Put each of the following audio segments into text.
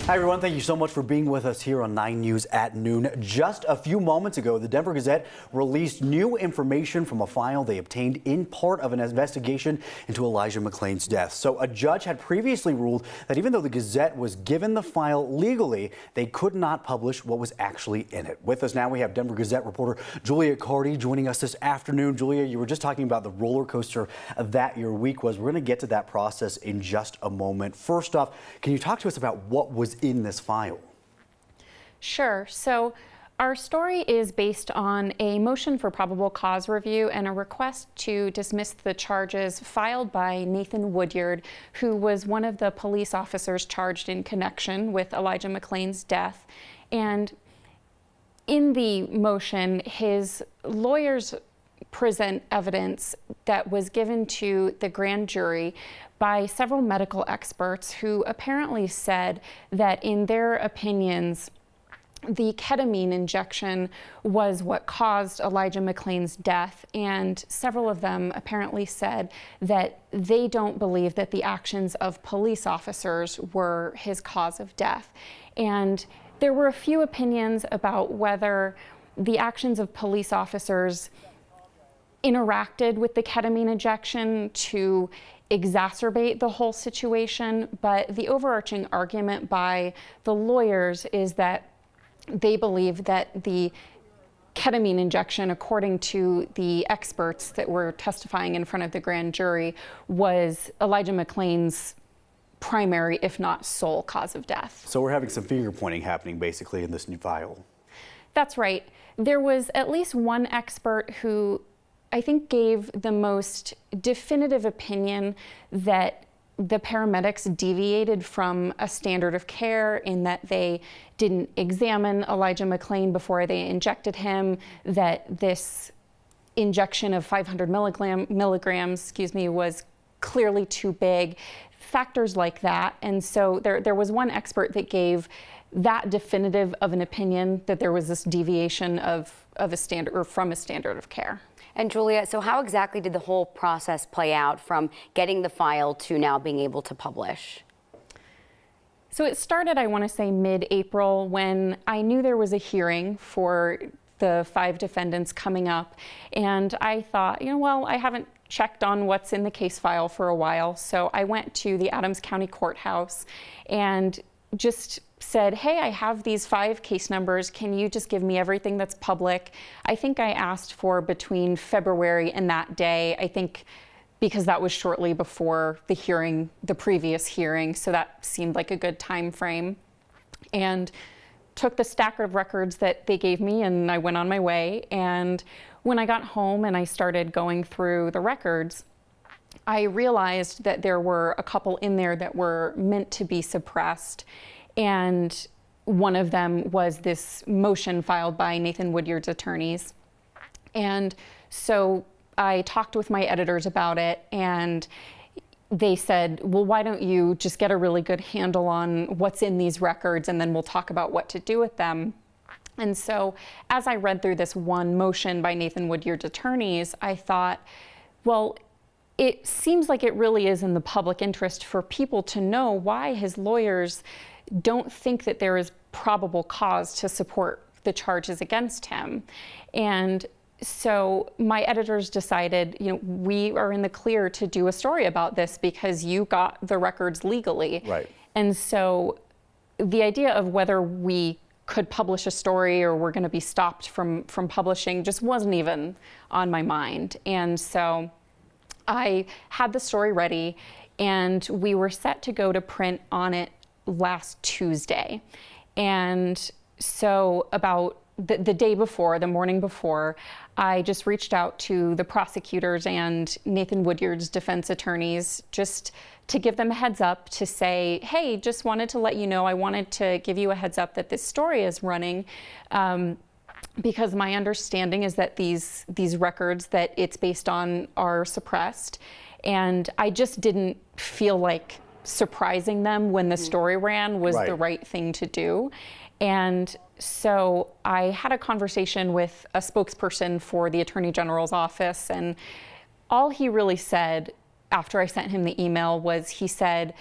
Hi everyone, thank you so much for being with us here on 9 News at noon. Just a few moments ago, the Denver Gazette released new information from a file they obtained in part of an investigation into Elijah McClain's death. So a judge had previously ruled that even though the Gazette was given the file legally, they could not publish what was actually in it. With us now, we have Denver Gazette reporter Julia Carty joining us this afternoon. Julia, you were just talking about the roller coaster that your week was. We're going to get to that process in just a moment. First off, can you talk to us about what was in this file? Sure. So our story is based on a motion for probable cause review and a request to dismiss the charges filed by Nathan Woodyard, who was one of the police officers charged in connection with Elijah McClain's death. And in the motion, his lawyers present evidence that was given to the grand jury by several medical experts who apparently said that in their opinions, the ketamine injection was what caused Elijah McClain's death, and several of them apparently said that they don't believe that the actions of police officers were his cause of death. And there were a few opinions about whether the actions of police officers interacted with the ketamine injection to exacerbate the whole situation, but the overarching argument by the lawyers is that they believe that the ketamine injection, according to the experts that were testifying in front of the grand jury, was Elijah McClain's primary, if not sole, cause of death. So we're having some finger pointing happening basically in this new file. That's right. There was at least one expert who I think gave the most definitive opinion that the paramedics deviated from a standard of care in that they didn't examine Elijah McClain before they injected him, that this injection of 500 milligrams, was clearly too big, factors like that. And so there was one expert that gave that definitive of an opinion that there was this deviation of a standard or from a standard of care. And Julia, so how exactly did the whole process play out from getting the file to now being able to publish? So it started, I want to say, mid-April when I knew there was a hearing for the 5 defendants coming up. And I thought, well, I haven't checked on what's in the case file for a while. So I went to the Adams County Courthouse and just said, hey, I have these 5 case numbers. Can you just give me everything that's public? I think I asked for between February and that day, I think because that was shortly before the hearing, the previous hearing, so that seemed like a good time frame. And took the stack of records that they gave me and I went on my way. And when I got home and I started going through the records, I realized that there were a couple in there that were meant to be suppressed. And one of them was this motion filed by Nathan Woodyard's attorneys. And so I talked with my editors about it, and they said, well, why don't you just get a really good handle on what's in these records, and then we'll talk about what to do with them. And so as I read through this one motion by Nathan Woodyard's attorneys, I thought, well, it seems like it really is in the public interest for people to know why his lawyers don't think that there is probable cause to support the charges against him. And so my editors decided, we are in the clear to do a story about this because you got the records legally. Right. And so the idea of whether we could publish a story or we're going to be stopped from publishing just wasn't even on my mind. And so I had the story ready and we were set to go to print on it last Tuesday. And so about the day before, the morning before, I just reached out to the prosecutors and Nathan Woodyard's defense attorneys just to give them a heads up to say, hey, just wanted to let you know, I wanted to give you a heads up that this story is running because my understanding is that these records that it's based on are suppressed. And I just didn't feel like surprising them when the story ran was the right thing to do. And so I had a conversation with a spokesperson for the Attorney General's office, and all he really said after I sent him the email was he said,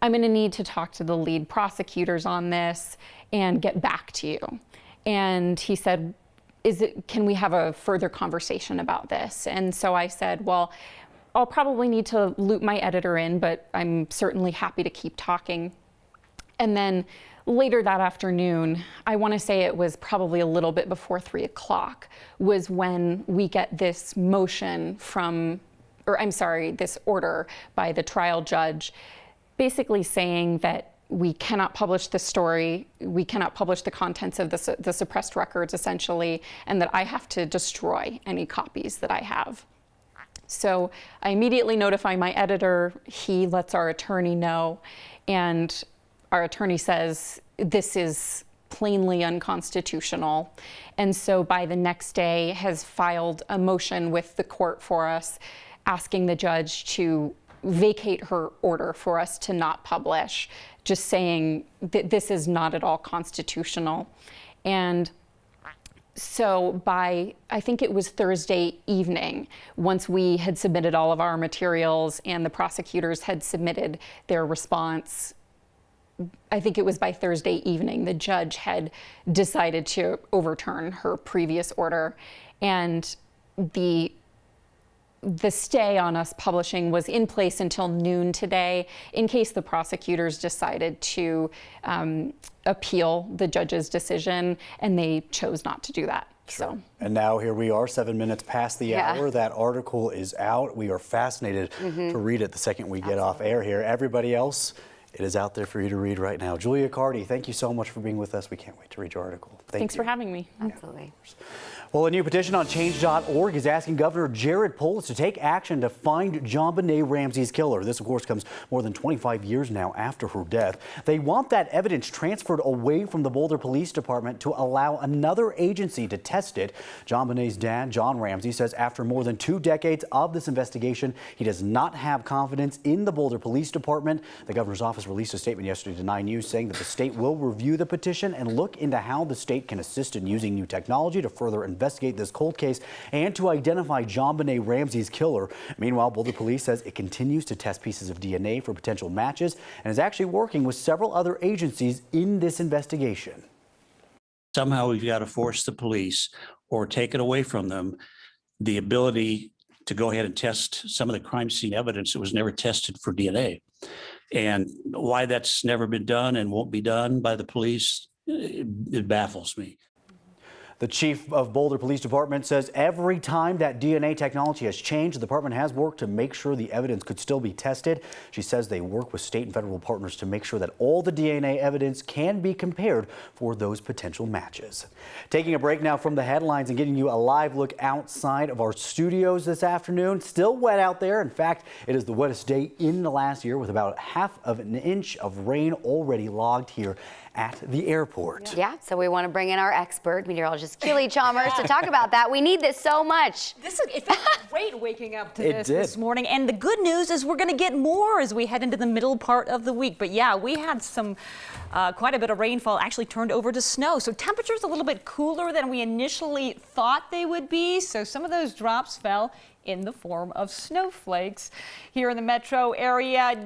I'm going to need to talk to the lead prosecutors on this and get back to you. And he said, can we have a further conversation about this? And so I said, well, I'll probably need to loop my editor in, but I'm certainly happy to keep talking. And then later that afternoon, I want to say it was probably a little bit before 3 o'clock, was when we get this motion this order by the trial judge, basically saying that we cannot publish the story, we cannot publish the contents of the suppressed records, essentially, and that I have to destroy any copies that I have. So I immediately notify my editor, he lets our attorney know, and our attorney says, this is plainly unconstitutional. And so by the next day has filed a motion with the court for us, asking the judge to vacate her order for us to not publish, just saying that this is not at all constitutional. And so by, I think it was Thursday evening, once we had submitted all of our materials and the prosecutors had submitted their response, I think it was by Thursday evening, the judge had decided to overturn her previous order. And the stay on us publishing was in place until noon today, in case the prosecutors decided to appeal the judge's decision, and they chose not to do that. Sure. So. And now here we are, 7 minutes past the hour. That article is out. We are fascinated to read it the second we get off air here. Everybody else, it is out there for you to read right now. Julia Carty, thank you so much for being with us. We can't wait to read your article. Thanks for having me. Absolutely. Well, a new petition on change.org is asking Governor Jared Polis to take action to find JonBenet Ramsey's killer. This, of course, comes more than 25 years now after her death. They want that evidence transferred away from the Boulder Police Department to allow another agency to test it. JonBenet's dad, John Ramsey, says after more than 2 decades of this investigation, he does not have confidence in the Boulder Police Department. The governor's office released a statement yesterday to 9 News saying that the state will review the petition and look into how the state can assist in using new technology to further investigate this cold case and to identify JonBenet Ramsey's killer. Meanwhile, Boulder Police says it continues to test pieces of DNA for potential matches and is actually working with several other agencies in this investigation. Somehow we've got to force the police or take it away from them the ability to go ahead and test some of the crime scene evidence that was never tested for DNA. And why that's never been done and won't be done by the police, it baffles me. The chief of Boulder Police Department says every time that DNA technology has changed, the department has worked to make sure the evidence could still be tested. She says they work with state and federal partners to make sure that all the DNA evidence can be compared for those potential matches. Taking a break now from the headlines and getting you a live look outside of our studios this afternoon. Still wet out there. In fact, it is the wettest day in the last year with about ½ of an inch of rain already logged here at the airport. Yeah, so we want to bring in our expert meteorologist, Keely Chalmers, to talk about that. We need this so much. It felt great waking up to this morning. And the good news is we're going to get more as we head into the middle part of the week. But yeah, we had some quite a bit of rainfall actually turned over to snow. So temperatures a little bit cooler than we initially thought they would be. So some of those drops fell in the form of snowflakes here in the metro area.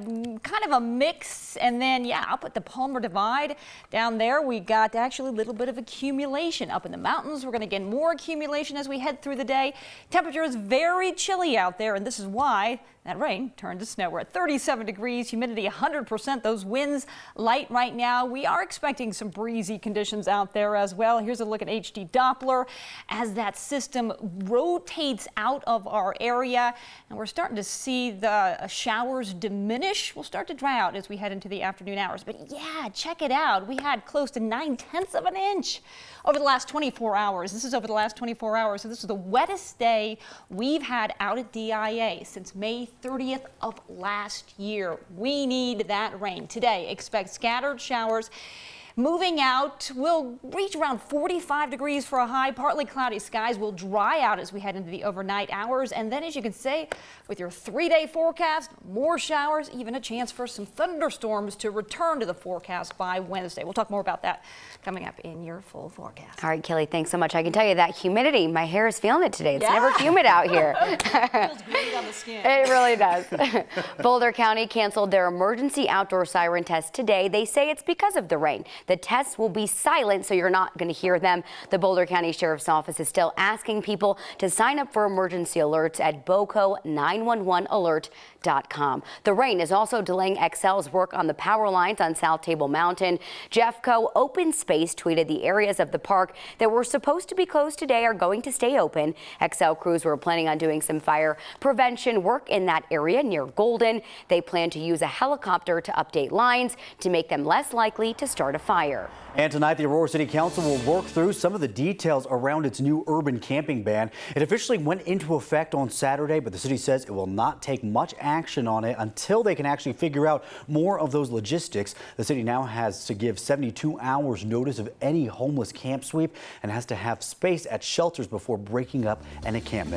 Kind of a mix. And then, yeah, up at the Palmer Divide down there, we got actually a little bit of accumulation. Up in the mountains, we're going to get more accumulation as we head through the day. Temperature is very chilly out there, and this is why that rain turned to snow. We're at 37 degrees, humidity 100%. Those winds light right now. We are expecting some breezy conditions out there as well. Here's a look at HD Doppler as that system rotates out of our area, and we're starting to see the showers diminish. We'll start to dry out as we head into the afternoon hours. But yeah, check it out. We had close to 9/10 of an inch over the last 24 hours. This is over the last 24 hours. So this is the wettest day we've had out at DIA since May 30th of last year. We need that rain. Today, expect scattered showers moving out. We'll reach around 45 degrees for a high. Partly cloudy skies will dry out as we head into the overnight hours. And then, as you can see, with your 3-day forecast, more showers, even a chance for some thunderstorms to return to the forecast by Wednesday. We'll talk more about that coming up in your full forecast. All right, Kelly, thanks so much. I can tell you that humidity, my hair is feeling it today. It's never humid out here. Feels great on the skin. It really does. Boulder County canceled their emergency outdoor siren test today. They say it's because of the rain. The tests will be silent, so you're not going to hear them. The Boulder County Sheriff's Office is still asking people to sign up for emergency alerts at boco911alert.com. The rain is also delaying Xcel's work on the power lines on South Table Mountain. Jeffco Open Space tweeted the areas of the park that were supposed to be closed today are going to stay open. Xcel crews were planning on doing some fire prevention work in that area near Golden. They plan to use a helicopter to update lines to make them less likely to start a fire. And tonight, the Aurora City Council will work through some of the details around its new urban camping ban. It officially went into effect on Saturday, but the city says it will not take much action on it until they can actually figure out more of those logistics. The city now has to give 72 hours notice of any homeless camp sweep and has to have space at shelters before breaking up an encampment.